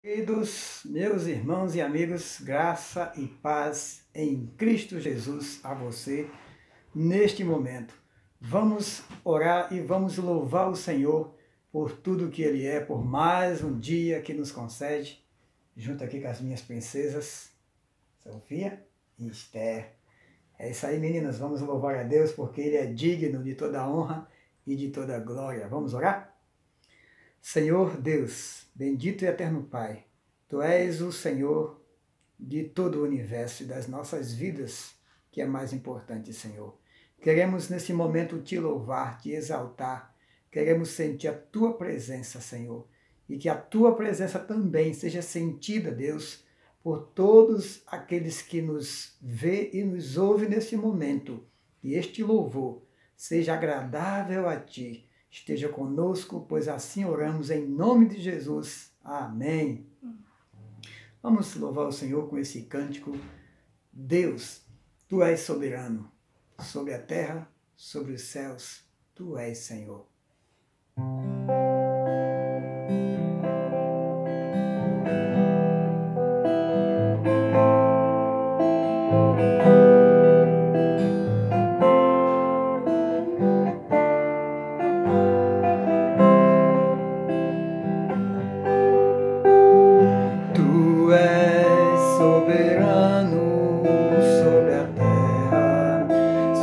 Queridos meus irmãos e amigos, graça e paz em Cristo Jesus a você neste momento. Vamos orar e vamos louvar o Senhor por tudo que Ele é, por mais um dia que nos concede, junto aqui com as minhas princesas, Sofia e Esther. É isso aí, meninas, vamos louvar a Deus porque Ele é digno de toda a honra e de toda a glória. Vamos orar? Senhor Deus, bendito e eterno Pai, Tu és o Senhor de todo o universo e das nossas vidas, que é mais importante, Senhor. Queremos nesse momento Te louvar, Te exaltar, queremos sentir a Tua presença, Senhor, e que a Tua presença também seja sentida, Deus, por todos aqueles que nos vê e nos ouve nesse momento, e este louvor seja agradável a Ti. Esteja conosco, pois assim oramos em nome de Jesus. Amém. Vamos louvar o Senhor com esse cântico. Deus, Tu és soberano, sobre a terra, sobre os céus, Tu és Senhor.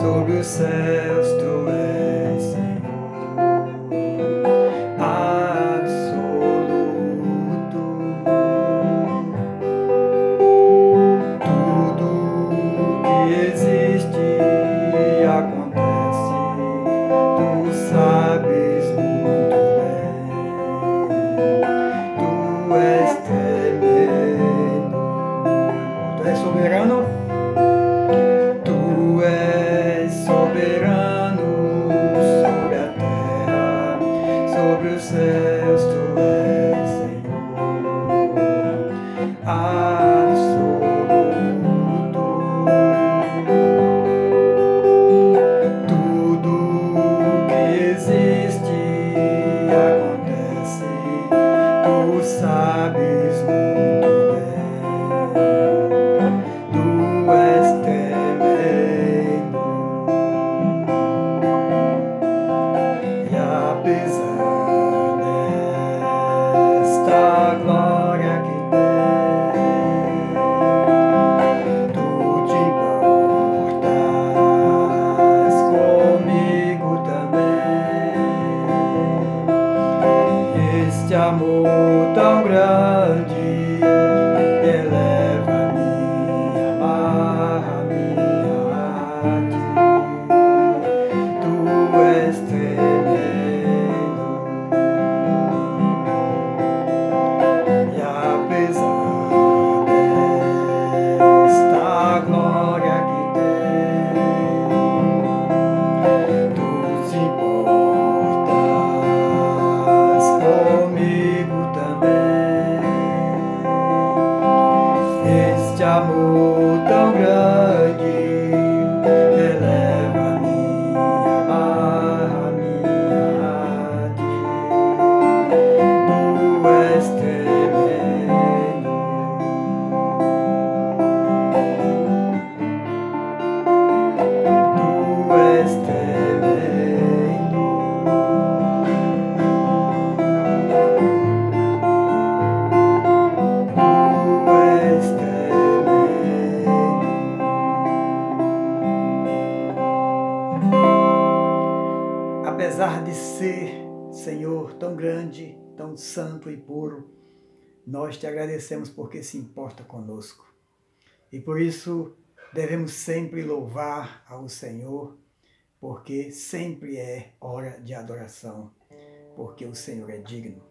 Sobre os céus Tu és Senhor, absoluto. Tudo que existe e acontece, Tu sabes muito bem. Tu és tremendo, Tu és soberano. Sobre os céus Tu és Senhor, absoluto. Tudo que existe e acontece, Tu sabes muito bem. Tu és tremendo, e apesar da glória que tem, Tu te importas comigo também. Este amor tão grande eleva minha barra, minha arte. Tu és tremendo, e apesar desta glória que tem, Tu te importas comigo também. Este amor tão grande eleva minha barra, minha arte. Tu és tremendo, Tu és tremendo, Tu és tremendo. Apesar de ser, Senhor, tão grande, tão santo e puro, nós Te agradecemos porque se importa conosco. E por isso devemos sempre louvar ao Senhor, porque sempre é hora de adoração, porque o Senhor é digno.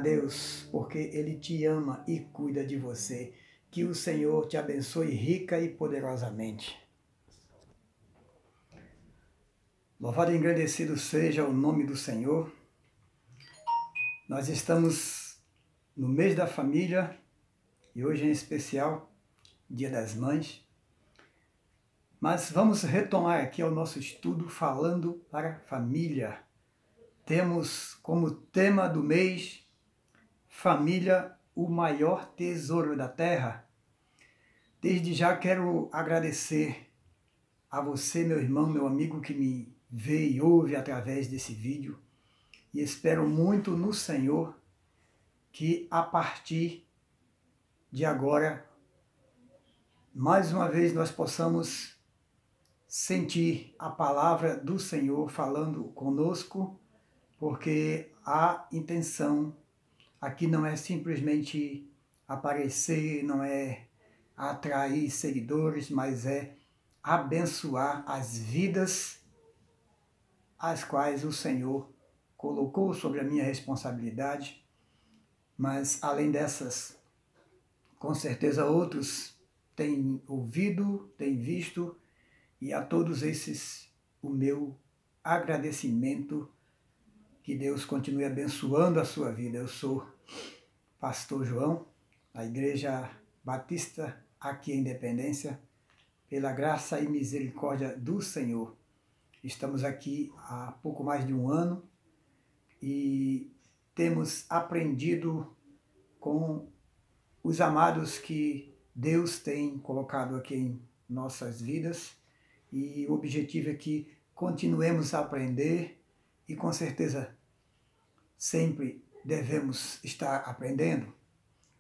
Deus, porque Ele te ama e cuida de você. Que o Senhor te abençoe rica e poderosamente. Louvado e engrandecido seja o nome do Senhor. Nós estamos no mês da família e hoje em especial, Dia das Mães. Mas vamos retomar aqui o nosso estudo falando para a família. Temos como tema do mês, família, o maior tesouro da terra. Desde já quero agradecer a você, meu irmão, meu amigo que me vê e ouve através desse vídeo. E espero muito no Senhor que a partir de agora, mais uma vez nós possamos sentir a palavra do Senhor falando conosco, porque a intenção aqui não é simplesmente aparecer, não é atrair seguidores, mas é abençoar as vidas as quais o Senhor colocou sobre a minha responsabilidade. Mas além dessas, com certeza outros têm ouvido, têm visto, e a todos esses o meu agradecimento. Que Deus continue abençoando a sua vida. Eu sou pastor João, da Igreja Batista aqui em Independência, pela graça e misericórdia do Senhor. Estamos aqui há pouco mais de um ano e temos aprendido com os amados que Deus tem colocado aqui em nossas vidas, e o objetivo é que continuemos a aprender e com certeza sempre devemos estar aprendendo.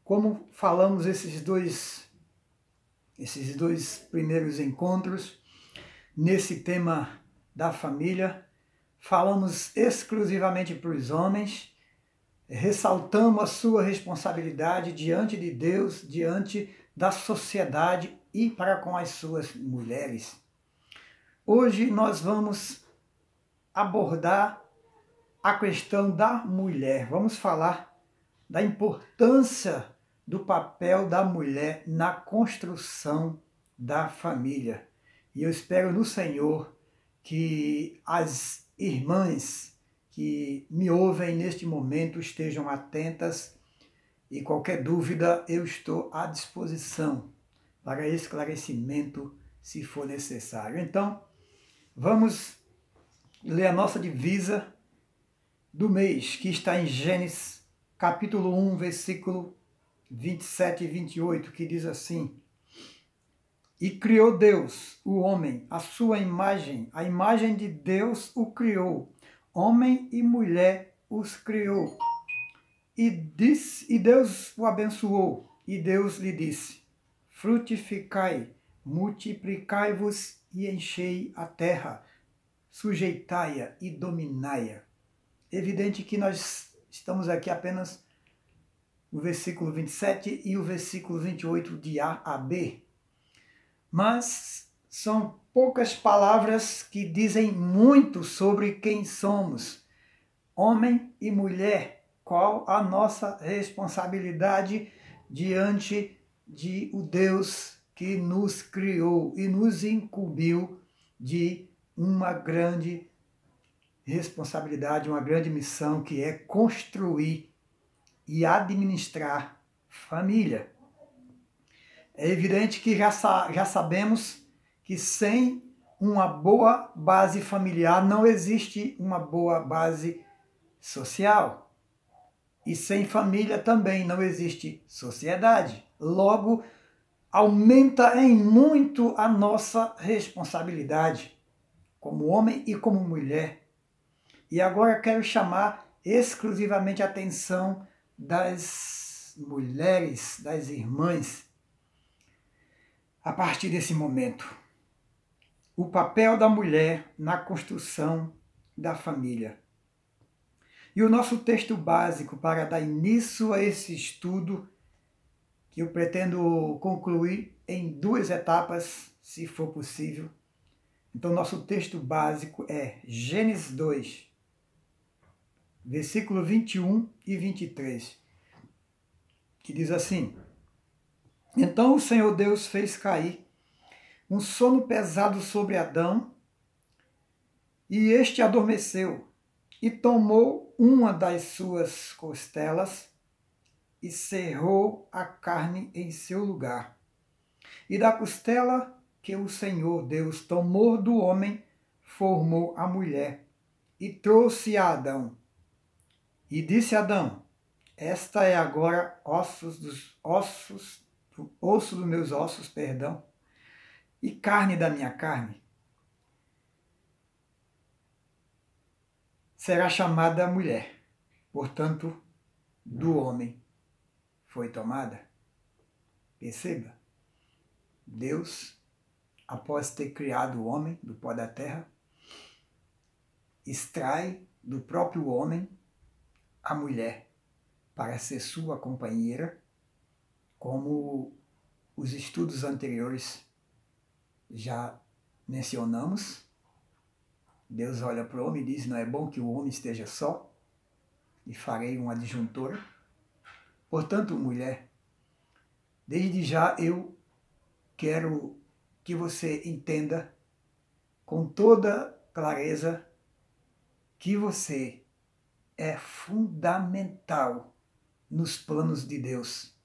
Como falamos esses dois primeiros encontros, nesse tema da família, falamos exclusivamente para os homens, ressaltamos a sua responsabilidade diante de Deus, diante da sociedade e para com as suas mulheres. Hoje nós vamos abordar a questão da mulher. Vamos falar da importância do papel da mulher na construção da família. E eu espero no Senhor que as irmãs que me ouvem neste momento estejam atentas, e qualquer dúvida eu estou à disposição para esclarecimento se for necessário. Então, vamos ler a nossa divisa do mês, que está em Gênesis, capítulo 1, versículo 27 e 28, que diz assim: E criou Deus o homem, a sua imagem, a imagem de Deus o criou, homem e mulher os criou. E Deus o abençoou, e Deus lhe disse: Frutificai, multiplicai-vos e enchei a terra, sujeitai-a e dominai-a. Evidente que nós estamos aqui apenas no versículo 27 e o versículo 28 de A a B. Mas são poucas palavras que dizem muito sobre quem somos, homem e mulher. Qual a nossa responsabilidade diante de o Deus que nos criou e nos incumbiu de uma grande responsabilidade, uma grande missão, que é construir e administrar família. É evidente que já sabemos que sem uma boa base familiar não existe uma boa base social. E sem família também não existe sociedade. Logo, aumenta em muito a nossa responsabilidade como homem e como mulher. E agora quero chamar exclusivamente a atenção das mulheres, das irmãs, a partir desse momento. O papel da mulher na construção da família. E o nosso texto básico para dar início a esse estudo, que eu pretendo concluir em 2 etapas, se for possível. Então, nosso texto básico é Gênesis 2, versículo 21 e 23, que diz assim: Então o Senhor Deus fez cair um sono pesado sobre Adão, e este adormeceu, e tomou uma das suas costelas, e cerrou a carne em seu lugar. E da costela que o Senhor Deus tomou do homem, formou a mulher, e trouxe a Adão. E disse Adão: Esta é agora osso dos meus ossos, perdão, e carne da minha carne. Será chamada mulher, portanto, do homem foi tomada. Perceba, Deus, após ter criado o homem do pó da terra, extrai do próprio homem a mulher para ser sua companheira, como os estudos anteriores já mencionamos. Deus olha para o homem e diz: não é bom que o homem esteja só, e farei uma adjuntora. Portanto, mulher, desde já eu quero que você entenda com toda clareza que você é fundamental nos planos de Deus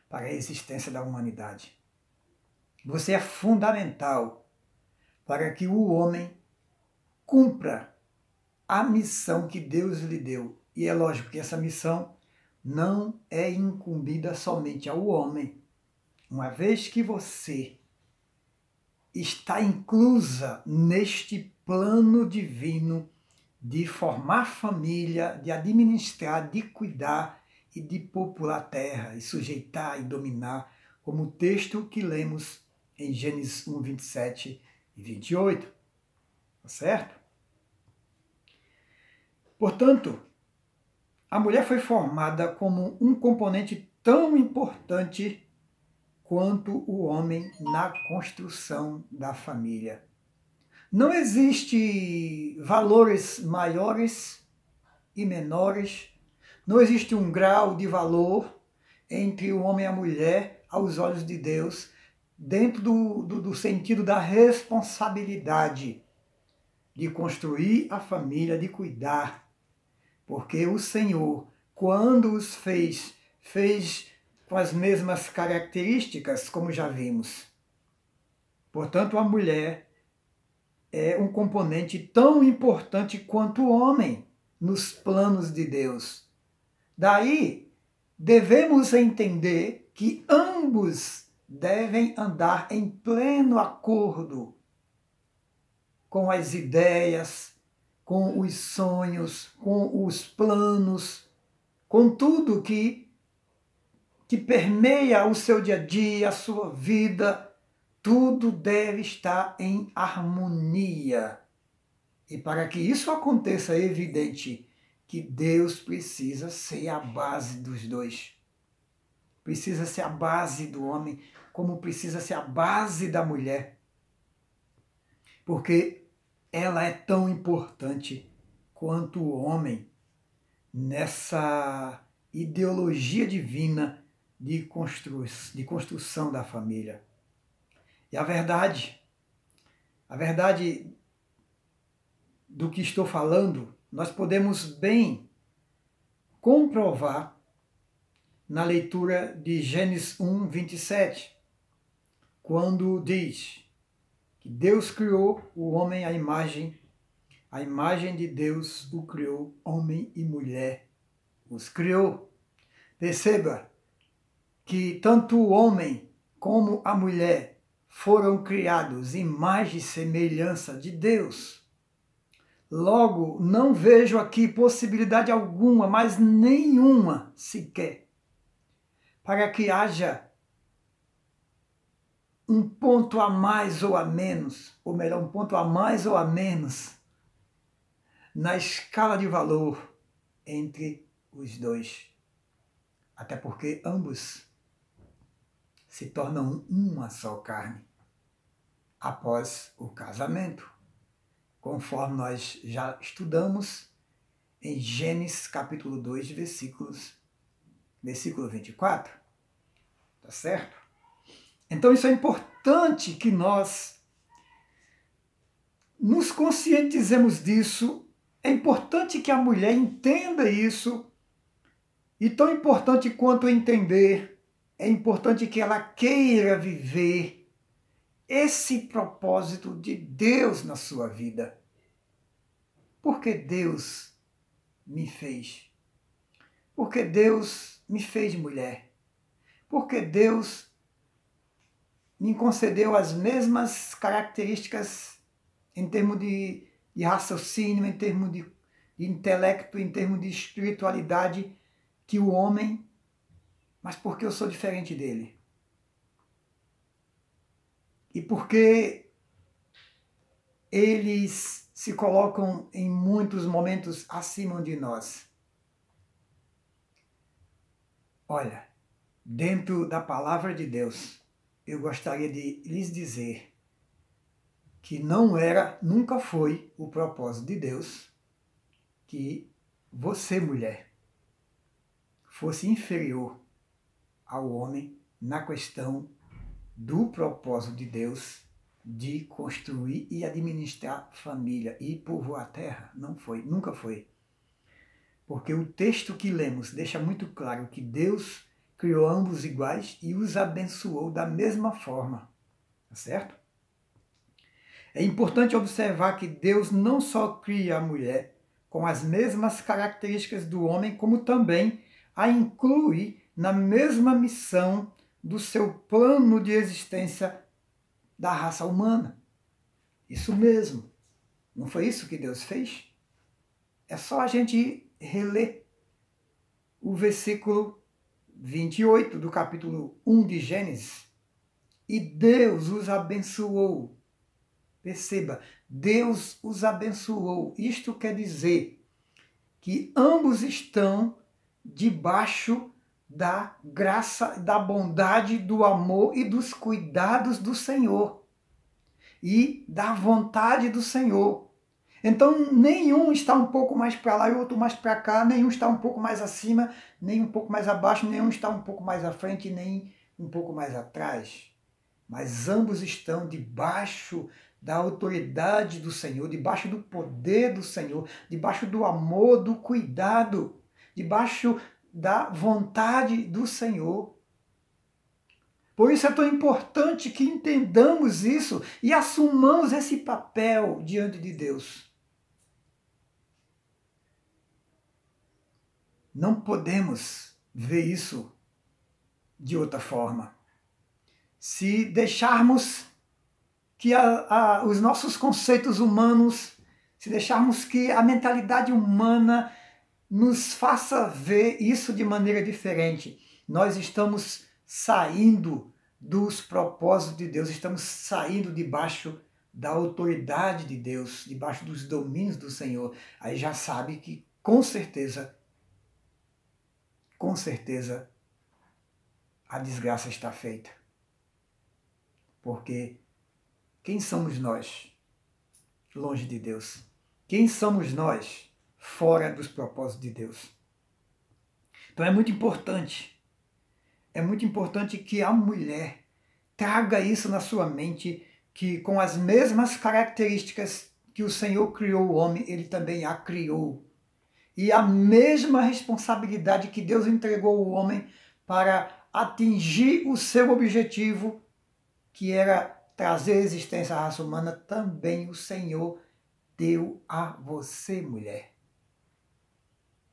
para a existência da humanidade. Você é fundamental para que o homem cumpra a missão que Deus lhe deu. E é lógico que essa missão não é incumbida somente ao homem. Uma vez que você está inclusa neste plano divino de formar família, de administrar, de cuidar e de popular a terra, e sujeitar e dominar, como o texto que lemos em Gênesis 1, 27 e 28. Tá certo? Portanto, a mulher foi formada como um componente tão importante quanto o homem na construção da família. Não existe valores maiores e menores, não existe um grau de valor entre o homem e a mulher aos olhos de Deus, dentro do sentido da responsabilidade de construir a família, de cuidar. Porque o Senhor, quando os fez com as mesmas características, como já vimos. Portanto, a mulher é um componente tão importante quanto o homem nos planos de Deus. Daí, devemos entender que ambos devem andar em pleno acordo com as ideias, com os sonhos, com os planos, com tudo que permeia o seu dia a dia, a sua vida. Tudo deve estar em harmonia. E para que isso aconteça, é evidente que Deus precisa ser a base dos dois. Precisa ser a base do homem, como precisa ser a base da mulher. Porque ela é tão importante quanto o homem nessa ideologia divina de construção da família. E a verdade do que estou falando, nós podemos bem comprovar na leitura de Gênesis 1, 27, quando diz que Deus criou o homem à imagem de Deus o criou, homem e mulher os criou. Perceba que tanto o homem como a mulher foram criados em imagem e semelhança de Deus. Logo, não vejo aqui possibilidade alguma, mas nenhuma sequer, para que haja um ponto a mais ou a menos, ou melhor, um ponto a mais ou a menos, na escala de valor entre os dois. Até porque ambos se tornam uma só carne após o casamento, conforme nós já estudamos em Gênesis capítulo 2, versículo 24. Tá certo? Então isso é importante que nós nos conscientizemos disso. É importante que a mulher entenda isso. E tão importante quanto entender, é importante que ela queira viver esse propósito de Deus na sua vida. Porque Deus me fez. Porque Deus me fez mulher. Porque Deus me concedeu as mesmas características em termos de raciocínio, em termos de intelecto, em termos de espiritualidade que o homem, mas porque eu sou diferente dele. E porque eles se colocam em muitos momentos acima de nós. Olha, dentro da palavra de Deus, eu gostaria de lhes dizer que não era, nunca foi o propósito de Deus que você, mulher, fosse inferior ao homem na questão do propósito de Deus de construir e administrar família e povoar a terra. Não foi, nunca foi. Porque o texto que lemos deixa muito claro que Deus criou ambos iguais e os abençoou da mesma forma. Tá certo? É importante observar que Deus não só cria a mulher com as mesmas características do homem, como também a inclui na mesma missão do seu plano de existência da raça humana. Isso mesmo. Não foi isso que Deus fez? É só a gente reler o versículo 28 do capítulo 1 de Gênesis. E Deus os abençoou. Perceba, Deus os abençoou. Isto quer dizer que ambos estão debaixo da graça, da bondade, do amor e dos cuidados do Senhor. E da vontade do Senhor. Então, nenhum está um pouco mais para lá e o outro mais para cá, nenhum está um pouco mais acima, nem um pouco mais abaixo, nenhum está um pouco mais à frente, nem um pouco mais atrás. Mas ambos estão debaixo da autoridade do Senhor, debaixo do poder do Senhor, debaixo do amor, do cuidado, debaixo da vontade do Senhor. Por isso é tão importante que entendamos isso e assumamos esse papel diante de Deus. Não podemos ver isso de outra forma. Se deixarmos que os nossos conceitos humanos, se deixarmos que a mentalidade humana nos faça ver isso de maneira diferente, nós estamos saindo dos propósitos de Deus, estamos saindo debaixo da autoridade de Deus, debaixo dos domínios do Senhor. Aí já sabe que com certeza, a desgraça está feita. Porque quem somos nós longe de Deus? Quem somos nós fora dos propósitos de Deus? Então é muito importante que a mulher traga isso na sua mente, que com as mesmas características que o Senhor criou o homem, ele também a criou. E a mesma responsabilidade que Deus entregou ao homem para atingir o seu objetivo, que era trazer à existência a raça humana, também o Senhor deu a você, mulher.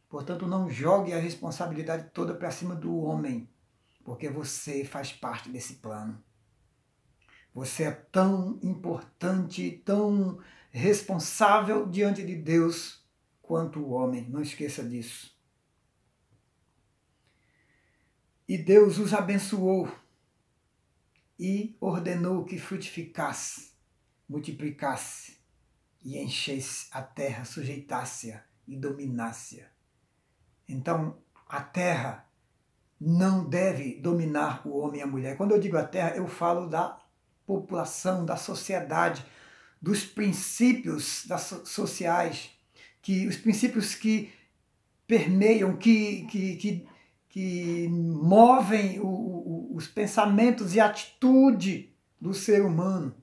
Portanto, não jogue a responsabilidade toda para cima do homem, porque você faz parte desse plano. Você é tão importante, tão responsável diante de Deus quanto o homem. Não esqueça disso. E Deus os abençoou e ordenou que frutificasse, multiplicasse e enchesse a terra, sujeitasse-a e dominasse-a. Então, a terra não deve dominar o homem e a mulher. Quando eu digo a terra, eu falo da população, da sociedade, dos princípios sociais, os princípios que permeiam, que movem os pensamentos e a atitude do ser humano.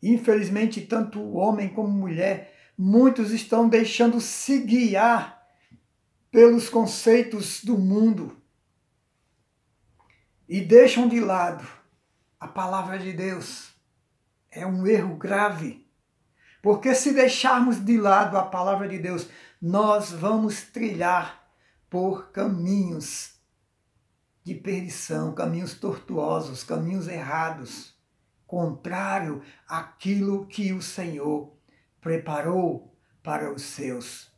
Infelizmente, tanto homem como mulher, muitos estão deixando se guiar pelos conceitos do mundo e deixam de lado a palavra de Deus. É um erro grave, porque se deixarmos de lado a palavra de Deus, nós vamos trilhar por caminhos de perdição, caminhos tortuosos, caminhos errados, contrário àquilo que o Senhor preparou para os seus,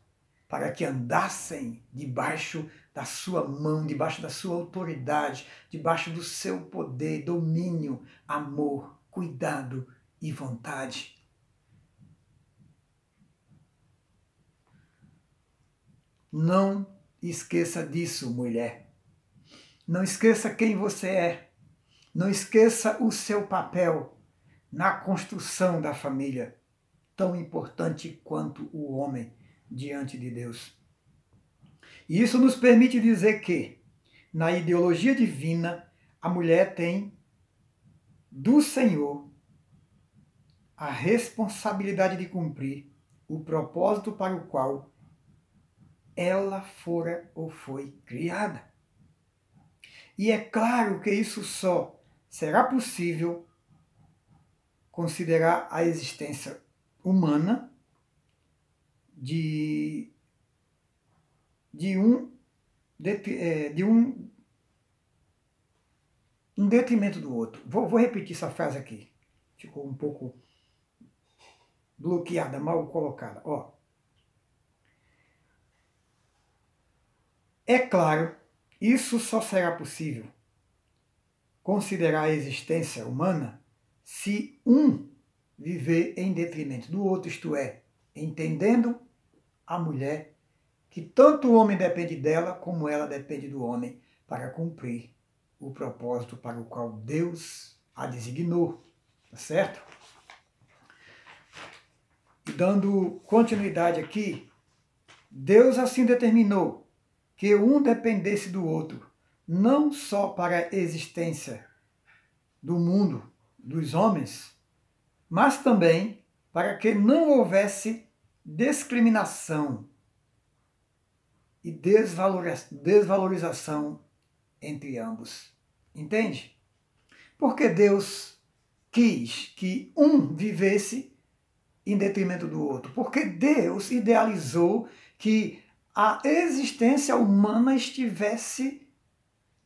para que andassem debaixo da sua mão, debaixo da sua autoridade, debaixo do seu poder, domínio, amor, cuidado e vontade. Não esqueça disso, mulher. Não esqueça quem você é. Não esqueça o seu papel na construção da família, tão importante quanto o homem diante de Deus. E isso nos permite dizer que, na ideologia divina, a mulher tem do Senhor a responsabilidade de cumprir o propósito para o qual ela fora ou foi criada. E é claro que isso só será possível considerar a existência humana em detrimento do outro. Vou repetir essa frase aqui. Ficou um pouco bloqueada, mal colocada. Ó. É claro, isso só será possível considerar a existência humana se um viver em detrimento do outro, isto é, entendendo a mulher que tanto o homem depende dela como ela depende do homem para cumprir o propósito para o qual Deus a designou, tá certo? E dando continuidade aqui, Deus assim determinou que um dependesse do outro, não só para a existência do mundo, dos homens, mas também para que não houvesse discriminação e desvalorização entre ambos. Entende? Porque Deus quis que um vivesse em detrimento do outro. Porque Deus idealizou que a existência humana estivesse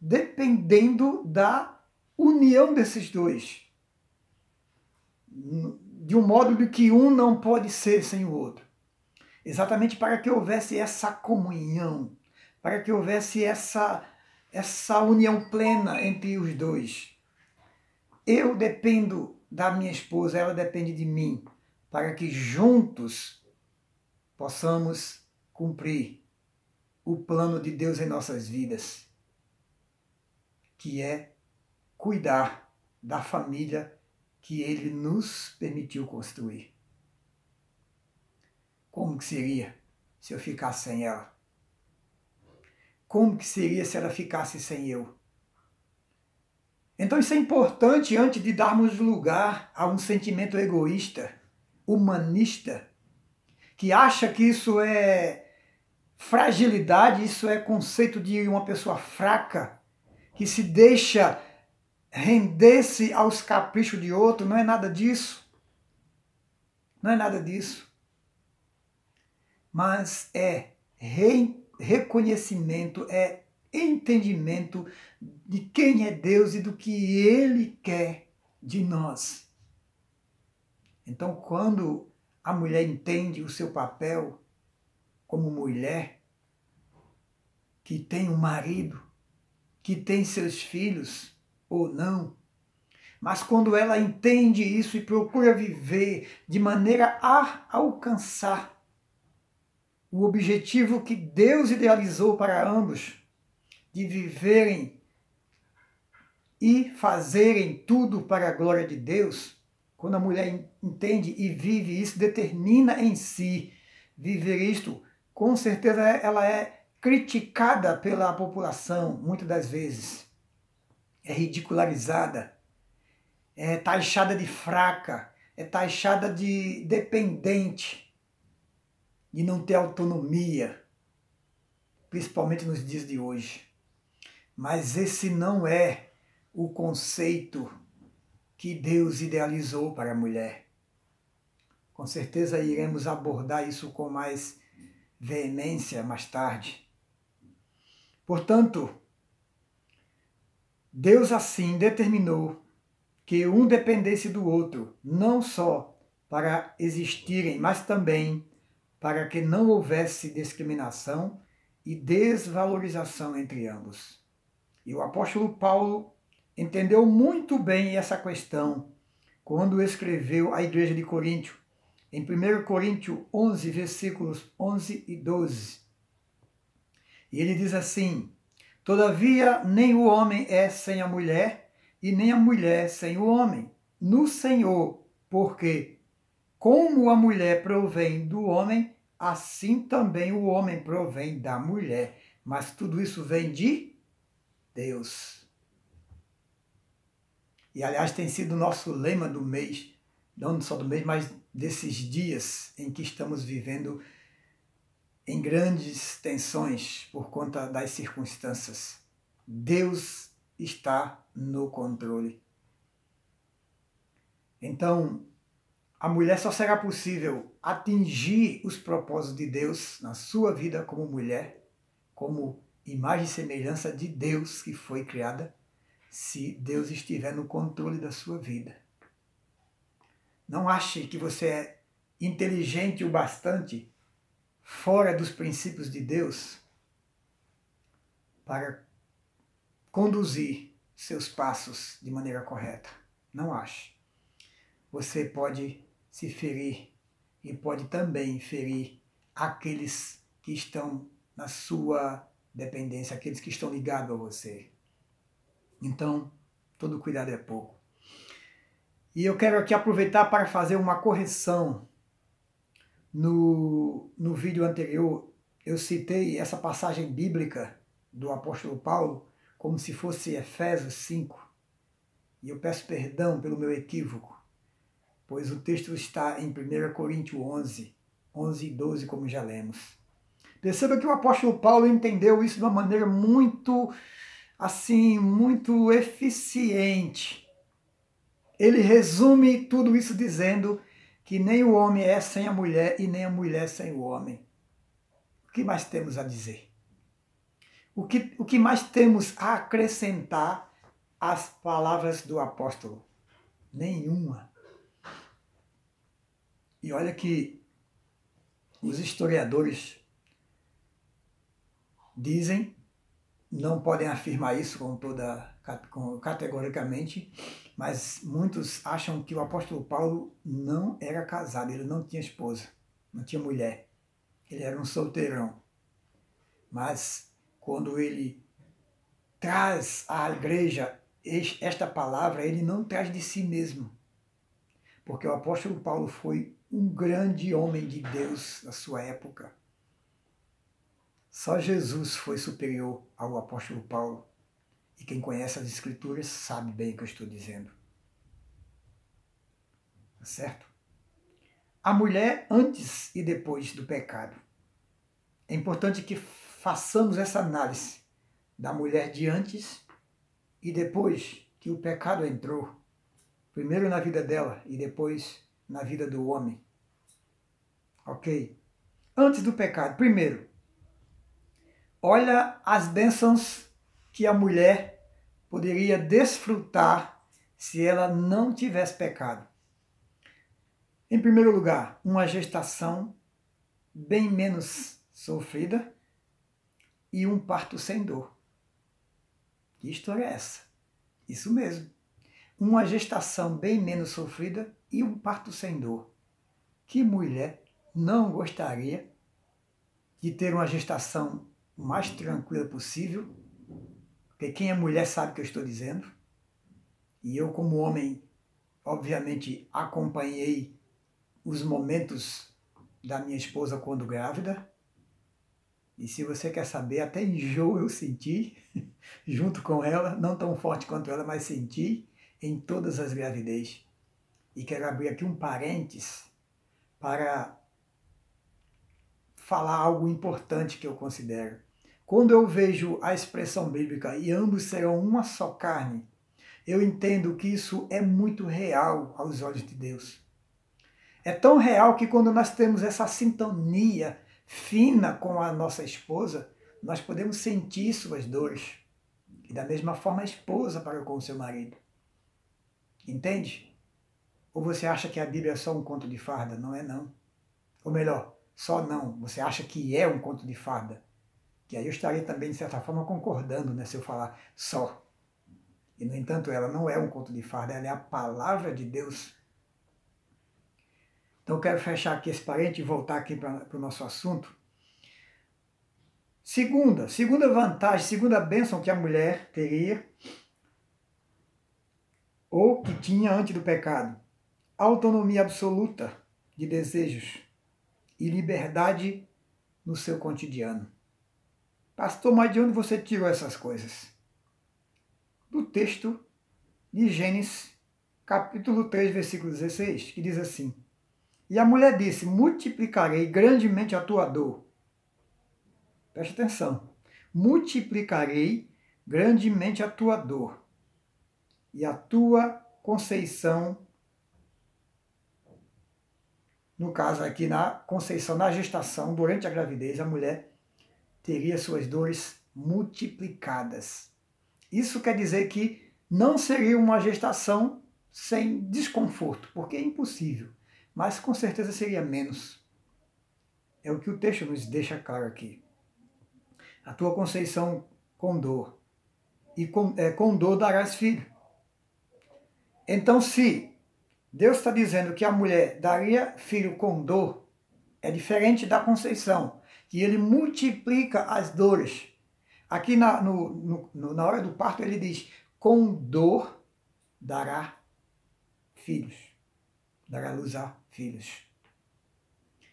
dependendo da união desses dois. De um modo de que um não pode ser sem o outro. Exatamente para que houvesse essa comunhão, para que houvesse essa união plena entre os dois. Eu dependo da minha esposa, ela depende de mim, para que juntos possamos cumprir o plano de Deus em nossas vidas, que é cuidar da família que Ele nos permitiu construir. Como que seria se eu ficasse sem ela? Como que seria se ela ficasse sem eu? Então isso é importante antes de darmos lugar a um sentimento egoísta, humanista, que acha que isso é fragilidade, isso é conceito de uma pessoa fraca, que se deixa render-se aos caprichos de outro. Não é nada disso. Não é nada disso. Mas é reconhecimento, é entendimento de quem é Deus e do que Ele quer de nós. Então, quando a mulher entende o seu papel como mulher, que tem um marido, que tem seus filhos ou não, mas quando ela entende isso e procura viver de maneira a alcançar o objetivo que Deus idealizou para ambos, de viverem e fazerem tudo para a glória de Deus, quando a mulher entende e vive isso, determina em si viver isto, com certeza ela é criticada pela população, muitas das vezes, é ridicularizada, é taxada de fraca, é taxada de dependente, de não ter autonomia, principalmente nos dias de hoje. Mas esse não é o conceito que Deus idealizou para a mulher. Com certeza iremos abordar isso com mais veemência mais tarde. Portanto, Deus assim determinou que um dependesse do outro, não só para existirem, mas também para que não houvesse discriminação e desvalorização entre ambos. E o apóstolo Paulo entendeu muito bem essa questão quando escreveu à igreja de Coríntio, em 1 Coríntios 11, versículos 11 e 12. E ele diz assim: todavia, nem o homem é sem a mulher, e nem a mulher sem o homem, no Senhor, porque como a mulher provém do homem, assim também o homem provém da mulher. Mas tudo isso vem de Deus. E aliás tem sido o nosso lema do mês, não só do mês, mas desses dias em que estamos vivendo em grandes tensões por conta das circunstâncias. Deus está no controle. Então, a mulher só será possível atingir os propósitos de Deus na sua vida como mulher, como imagem e semelhança de Deus que foi criada, se Deus estiver no controle da sua vida. Não ache que você é inteligente o bastante fora dos princípios de Deus para conduzir seus passos de maneira correta. Não ache. Você pode se ferir e pode também ferir aqueles que estão na sua dependência, aqueles que estão ligados a você. Então, todo cuidado é pouco. E eu quero aqui aproveitar para fazer uma correção. No vídeo anterior, eu citei essa passagem bíblica do apóstolo Paulo como se fosse Efésios 5. E eu peço perdão pelo meu equívoco, pois o texto está em 1 Coríntios 11, 11 e 12, como já lemos. Perceba que o apóstolo Paulo entendeu isso de uma maneira muito eficiente. Ele resume tudo isso dizendo que nem o homem é sem a mulher e nem a mulher sem o homem. O que mais temos a dizer? O que mais temos a acrescentar às palavras do apóstolo? Nenhuma. E olha que os historiadores dizem, não podem afirmar isso categoricamente, mas muitos acham que o apóstolo Paulo não era casado, ele não tinha esposa, não tinha mulher, ele era um solteirão. Mas quando ele traz à igreja esta palavra, ele não traz de si mesmo, porque o apóstolo Paulo foi um grande homem de Deus da sua época. Só Jesus foi superior ao apóstolo Paulo. E quem conhece as Escrituras sabe bem o que eu estou dizendo. Tá certo? A mulher antes e depois do pecado. É importante que façamos essa análise da mulher de antes e depois que o pecado entrou. Primeiro na vida dela e depois na vida do homem. Ok? Antes do pecado, primeiro, olha as bênçãos que a mulher poderia desfrutar se ela não tivesse pecado. Em primeiro lugar, uma gestação bem menos sofrida e um parto sem dor. Que história é essa? Isso mesmo. Uma gestação bem menos sofrida e um parto sem dor. Que mulher não gostaria de ter uma gestação mais tranquila possível? Porque quem é mulher sabe o que eu estou dizendo. E eu, como homem, obviamente acompanhei os momentos da minha esposa quando grávida. E se você quer saber, até enjoo eu senti, junto com ela, não tão forte quanto ela, mas senti em todas as gravidez. E quero abrir aqui um parênteses para falar algo importante que eu considero. Quando eu vejo a expressão bíblica, e ambos serão uma só carne, eu entendo que isso é muito real aos olhos de Deus. É tão real que quando nós temos essa sintonia fina com a nossa esposa, nós podemos sentir suas dores. E da mesma forma a esposa para com o seu marido. Entende? Ou você acha que a Bíblia é só um conto de farda? Não é não. Ou melhor, só não. Você acha que é um conto de farda? Que aí eu estaria também, de certa forma, concordando, né, se eu falar só. E, no entanto, ela não é um conto de farda, ela é a palavra de Deus. Então eu quero fechar aqui esse parênteses e voltar aqui para o nosso assunto. Segunda vantagem, segunda bênção que a mulher teria, ou que tinha antes do pecado, autonomia absoluta de desejos e liberdade no seu cotidiano. Pastor, mas de onde você tirou essas coisas? Do texto de Gênesis, capítulo 3, versículo 16, que diz assim: E a mulher disse, multiplicarei grandemente a tua dor. Preste atenção. Multiplicarei grandemente a tua dor e a tua conceição, no caso aqui na conceição, na gestação, durante a gravidez, a mulher teria suas dores multiplicadas. Isso quer dizer que não seria uma gestação sem desconforto, porque é impossível, mas com certeza seria menos. É o que o texto nos deixa claro aqui. A tua conceição com dor, e com dor darás filho. Então, se Deus está dizendo que a mulher daria filho com dor, é diferente da conceição, que ele multiplica as dores. Aqui na hora do parto ele diz, com dor dará filhos, dará luz a filhos.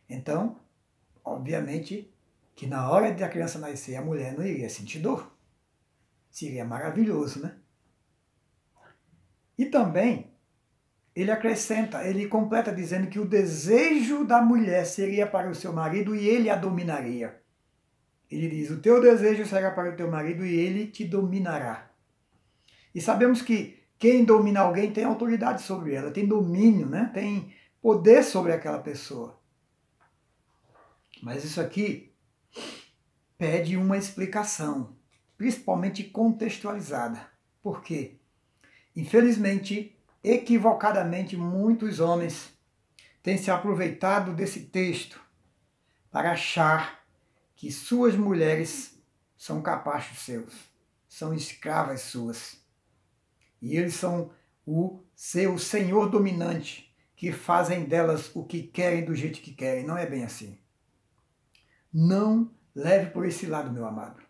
Então, obviamente, que na hora de a criança nascer, a mulher não iria sentir dor. Seria maravilhoso, né? E também, ele acrescenta, ele completa dizendo que o desejo da mulher seria para o seu marido e ele a dominaria. Ele diz, o teu desejo será para o teu marido e ele te dominará. E sabemos que quem domina alguém tem autoridade sobre ela, tem domínio, né? Tem poder sobre aquela pessoa. Mas isso aqui pede uma explicação, principalmente contextualizada. Por quê? Infelizmente, equivocadamente, muitos homens têm se aproveitado desse texto para achar que suas mulheres são capachos seus, são escravas suas. E eles são o seu senhor dominante, que fazem delas o que querem do jeito que querem. Não é bem assim. Não leve por esse lado, meu amado.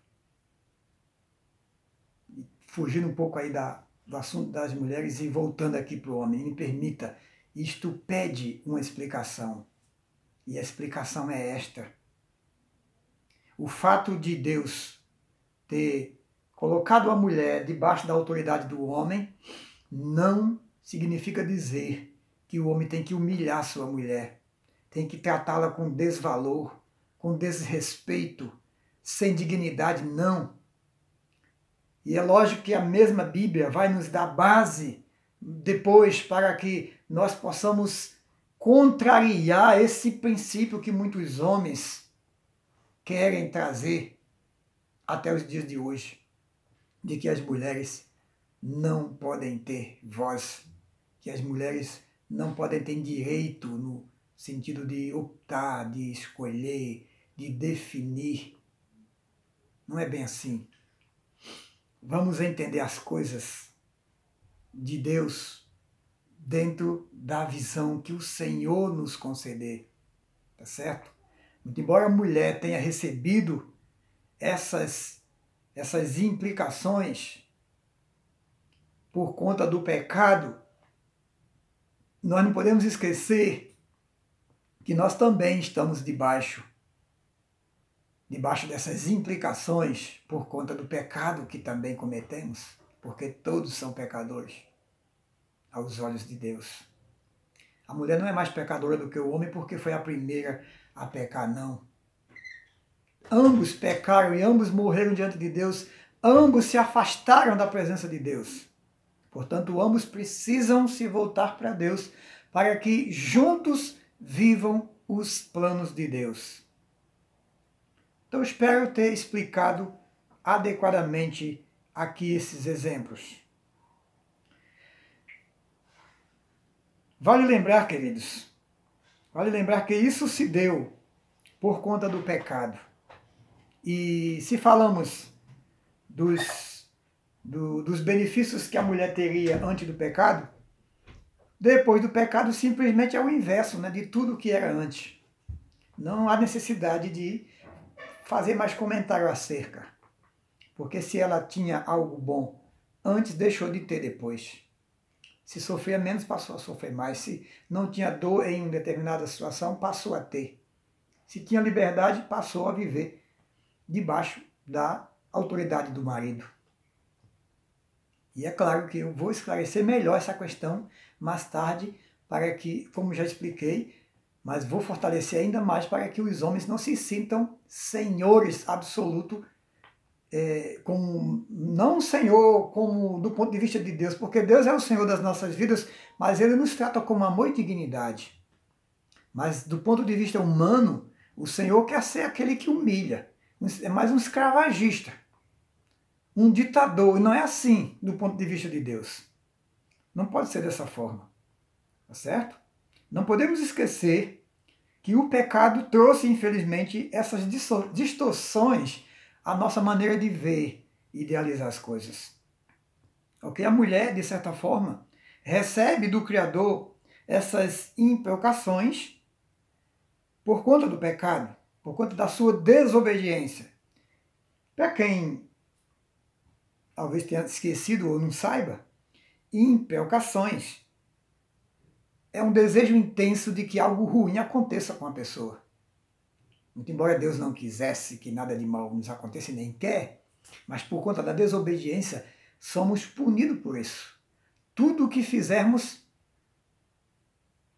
Fugindo um pouco aí do assunto das mulheres e voltando aqui para o homem, me permita, isto pede uma explicação. E a explicação é esta. O fato de Deus ter colocado a mulher debaixo da autoridade do homem não significa dizer que o homem tem que humilhar sua mulher, tem que tratá-la com desvalor, com desrespeito, sem dignidade, não. E é lógico que a mesma Bíblia vai nos dar base depois para que nós possamos contrariar esse princípio que muitos homens querem trazer até os dias de hoje, de que as mulheres não podem ter voz, que as mulheres não podem ter direito no sentido de optar, de escolher, de definir. Não é bem assim. Vamos entender as coisas de Deus dentro da visão que o Senhor nos conceder, tá certo? Muito embora a mulher tenha recebido essas implicações por conta do pecado, nós não podemos esquecer que nós também estamos debaixo debaixo dessas implicações por conta do pecado que também cometemos, porque todos são pecadores aos olhos de Deus. A mulher não é mais pecadora do que o homem porque foi a primeira a pecar, não. Ambos pecaram e ambos morreram diante de Deus, ambos se afastaram da presença de Deus. Portanto, ambos precisam se voltar para Deus para que juntos vivam os planos de Deus. Então, espero ter explicado adequadamente aqui esses exemplos. Vale lembrar, queridos, vale lembrar que isso se deu por conta do pecado. E se falamos dos benefícios que a mulher teria antes do pecado, depois do pecado simplesmente é o inverso, né, de tudo que era antes. Não há necessidade de fazer mais comentário acerca. Porque se ela tinha algo bom antes, deixou de ter depois. Se sofria menos, passou a sofrer mais. Se não tinha dor em determinada situação, passou a ter. Se tinha liberdade, passou a viver debaixo da autoridade do marido. E é claro que eu vou esclarecer melhor essa questão mais tarde, para que, como já expliquei, mas vou fortalecer ainda mais para que os homens não se sintam senhores absolutos, não Senhor como do ponto de vista de Deus, porque Deus é o Senhor das nossas vidas, mas Ele nos trata com amor e dignidade. Mas do ponto de vista humano, o Senhor quer ser aquele que humilha, é mais um escravagista, um ditador, e não é assim do ponto de vista de Deus. Não pode ser dessa forma, tá certo? Não podemos esquecer que o pecado trouxe, infelizmente, essas distorções à nossa maneira de ver e idealizar as coisas. Ok? A mulher, de certa forma, recebe do Criador essas imprecações por conta do pecado, por conta da sua desobediência. Para quem talvez tenha esquecido ou não saiba, imprecações é um desejo intenso de que algo ruim aconteça com a pessoa. Muito embora Deus não quisesse que nada de mal nos aconteça e nem quer, mas por conta da desobediência somos punidos por isso. Tudo o que fizermos,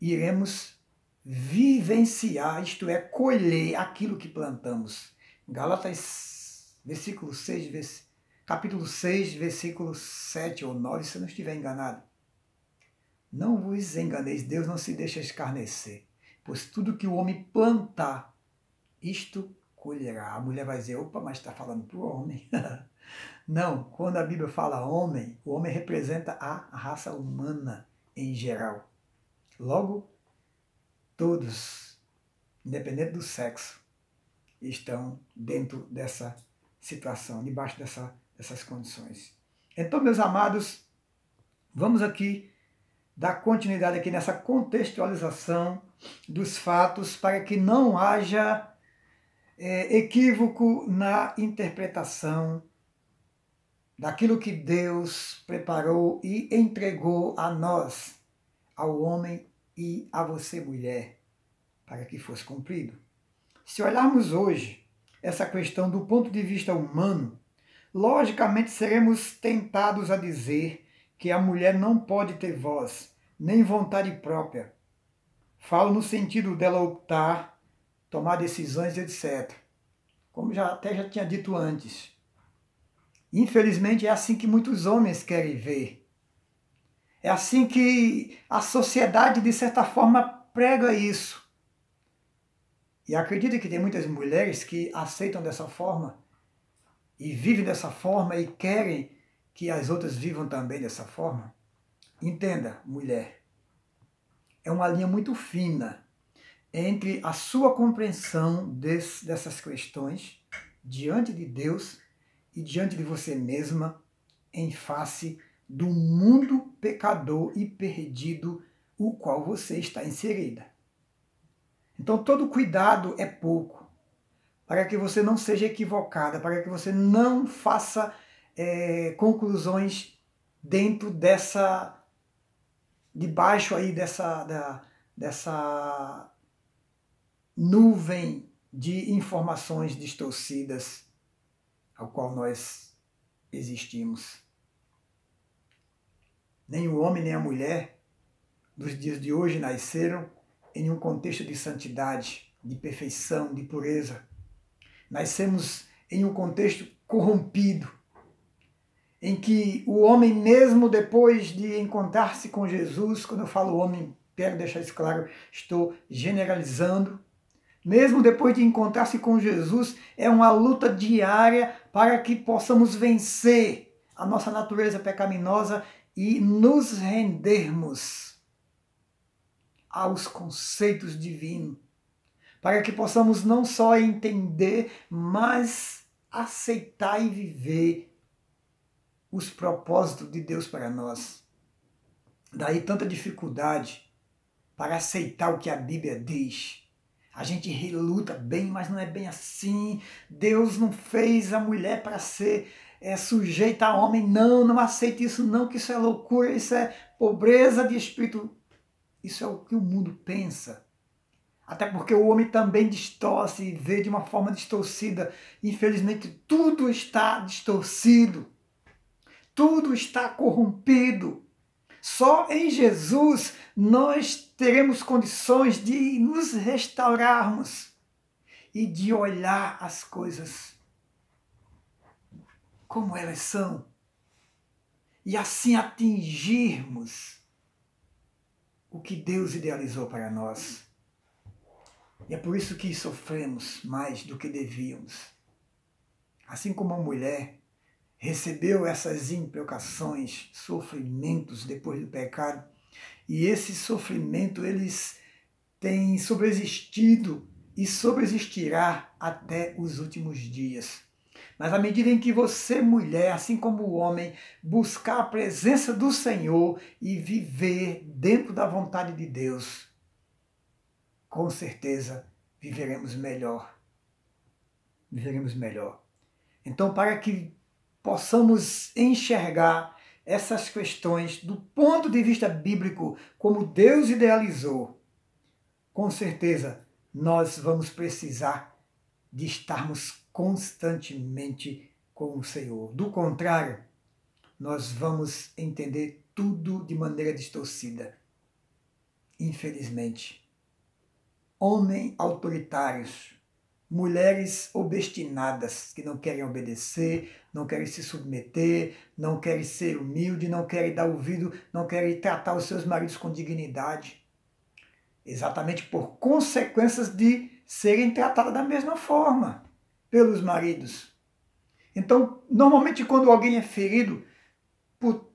iremos vivenciar, isto é, colher aquilo que plantamos. Gálatas, capítulo 6, versículo 7 ou 9, se eu não estiver enganado. Não vos enganeis, Deus não se deixa escarnecer, pois tudo que o homem plantar, isto colherá. A mulher vai dizer, opa, mas está falando para o homem. Não, quando a Bíblia fala homem, o homem representa a raça humana em geral. Logo, todos, independente do sexo, estão dentro dessa situação, debaixo dessas condições. Então, meus amados, vamos aqui dar continuidade aqui nessa contextualização dos fatos para que não haja equívoco na interpretação daquilo que Deus preparou e entregou a nós, ao homem e a você, mulher, para que fosse cumprido. Se olharmos hoje essa questão do ponto de vista humano, logicamente seremos tentados a dizer que a mulher não pode ter voz, nem vontade própria. Falo no sentido dela optar, tomar decisões, etc. Como até já tinha dito antes. Infelizmente é assim que muitos homens querem ver. É assim que a sociedade, de certa forma, prega isso. E acredito que tem muitas mulheres que aceitam dessa forma e vivem dessa forma e querem que as outras vivam também dessa forma. Entenda, mulher, é uma linha muito fina entre a sua compreensão dessas questões diante de Deus e diante de você mesma em face do mundo pecador e perdido o qual você está inserida. Então todo cuidado é pouco, para que você não seja equivocada, para que você não faça conclusões dentro debaixo aí dessa nuvem de informações distorcidas ao qual nós existimos. Nem o homem nem a mulher dos dias de hoje nasceram em um contexto de santidade, de perfeição, de pureza. Nascemos em um contexto corrompido, em que o homem, mesmo depois de encontrar-se com Jesus, quando eu falo homem, quero deixar isso claro, estou generalizando, mesmo depois de encontrar-se com Jesus, é uma luta diária para que possamos vencer a nossa natureza pecaminosa e nos rendermos aos conceitos divinos, para que possamos não só entender, mas aceitar e viver os propósitos de Deus para nós. Daí tanta dificuldade para aceitar o que a Bíblia diz. A gente reluta bem, mas não é bem assim. Deus não fez a mulher para ser sujeita a homem. Não aceite isso não, que isso é loucura, isso é pobreza de espírito. Isso é o que o mundo pensa. Até porque o homem também distorce e vê de uma forma distorcida. Infelizmente, tudo está distorcido. Tudo está corrompido. Só em Jesus nós teremos condições de nos restaurarmos e de olhar as coisas como elas são e assim atingirmos o que Deus idealizou para nós. E é por isso que sofremos mais do que devíamos. Assim como a mulher recebeu essas implicações, sofrimentos depois do pecado, e esse sofrimento eles têm sobreexistido e sobreexistirá até os últimos dias. Mas à medida em que você, mulher, assim como o homem, buscar a presença do Senhor e viver dentro da vontade de Deus, com certeza viveremos melhor. Viveremos melhor. Então, para que possamos enxergar essas questões do ponto de vista bíblico, como Deus idealizou, com certeza nós vamos precisar de estarmos constantemente com o Senhor. Do contrário, nós vamos entender tudo de maneira distorcida. Infelizmente. Homens autoritários, mulheres obstinadas, que não querem obedecer, não querem se submeter, não querem ser humildes, não querem dar ouvido, não querem tratar os seus maridos com dignidade. Exatamente por consequências de serem tratadas da mesma forma pelos maridos. Então, normalmente quando alguém é ferido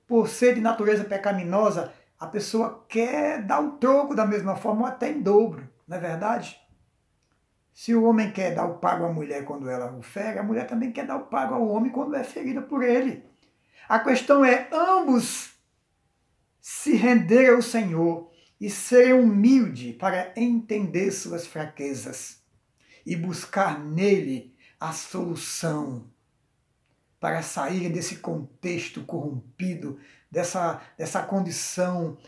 por ser de natureza pecaminosa, a pessoa quer dar o troco da mesma forma ou até em dobro, não é verdade? Se o homem quer dar o pago à mulher quando ela o fere, a mulher também quer dar o pago ao homem quando é ferida por ele. A questão é ambos se renderem ao Senhor e serem humildes para entender suas fraquezas e buscar nele a solução para saírem desse contexto corrompido, dessa condição